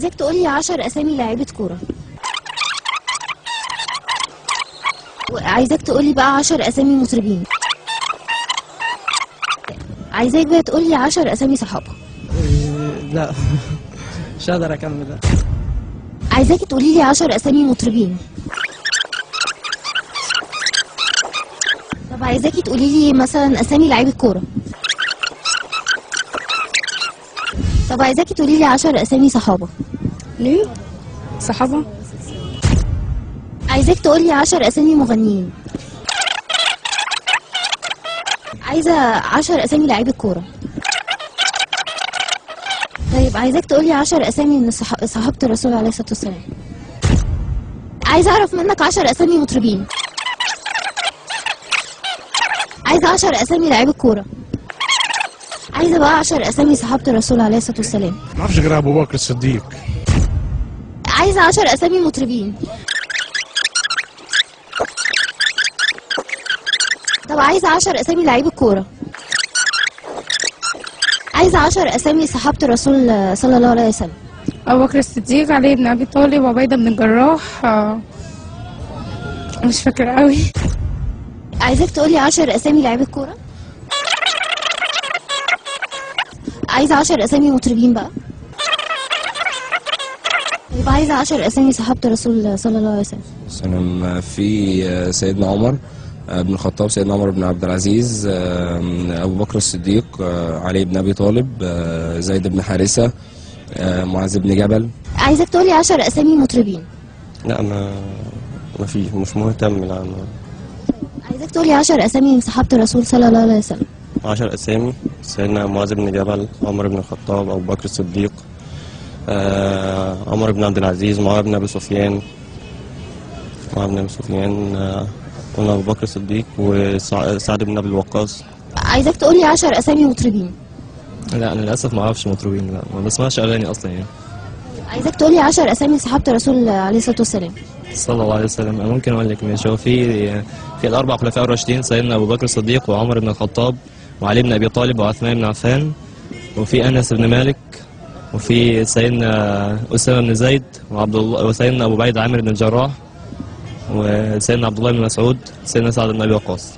عايزاك تقولي 10 اسامي لعيبة كورة. وعايزاك تقولي بقى 10 اسامي مطربين. عايزاك بقى تقولي 10 اسامي صحابة. لا مش هقدر اكمل ده. عايزاك تقولي لي 10 اسامي مطربين. طب عايزاكي تقولي لي مثلا اسامي لعيبة كورة. طب عايزاكي تقولي لي 10 اسامي صحابة. ليه؟ صحابة؟ عايزاك تقولي 10 اسامي مغنيين. عايزة 10 اسامي لعيبة كورة. طيب عايزاك تقولي 10 اسامي من صحابة الرسول عليه الصلاة والسلام. عايزة اعرف منك 10 اسامي مطربين. عايزة 10 اسامي لعيبة كورة. عايزة بقى 10 اسامي صحابة الرسول عليه الصلاة والسلام. ما اعرفش غير ابو بكر الصديق. عايزة 10 اسامي مطربين. طب عايزة 10 اسامي لعيبة كورة. عايزة 10 اسامي صحابة الرسول صلى الله عليه وسلم. أبو بكر الصديق، علي بن أبي طالب، وعبيدة بن الجراح. مش فاكرة قوي. عايزاك تقولي 10 اسامي لعيبة كورة. عايزة 10 اسامي مطربين بقى. يبقى عايزة 10 اسامي صحابة الرسول صلى الله عليه وسلم. في سيدنا عمر بن الخطاب، سيدنا عمر بن عبد العزيز، أبو بكر الصديق، علي بن أبي طالب، زيد بن حارثة، معاذ بن جبل. عايزاك تقولي 10 اسامي مطربين. لا ما فيش، مش مهتم. لا عايزاك تقولي 10 اسامي من صحابة الرسول صلى الله عليه وسلم. 10 اسامي: سيدنا معاذ بن جبل، عمر بن الخطاب، ابو بكر الصديق، عمر بن عبد العزيز، معاويه بن ابي سفيان، قلنا ابو بكر الصديق، وسعد بن ابي وقاص. عايزاك تقولي 10 اسامي مطربين. لا انا للاسف ما اعرفش مطربين، لا ما بسمعش اغاني اصلا يعني. عايزاك تقولي 10 اسامي صحابة الرسول عليه الصلاة والسلام. صلى الله عليه وسلم. أنا ممكن اقول لك ماشي. هو في الاربع خلفاء الراشدين: سيدنا ابو بكر الصديق، وعمر بن الخطاب، وعلي بن ابي طالب، وعثمان بن عفان، وفي انس بن مالك، وفي سيدنا اسامه بن زيد، وعبد الله، وسيدنا ابو بعيد عامر بن الجراح، وسيدنا عبد الله بن مسعود، سيدنا سعد بن ابي وقاص.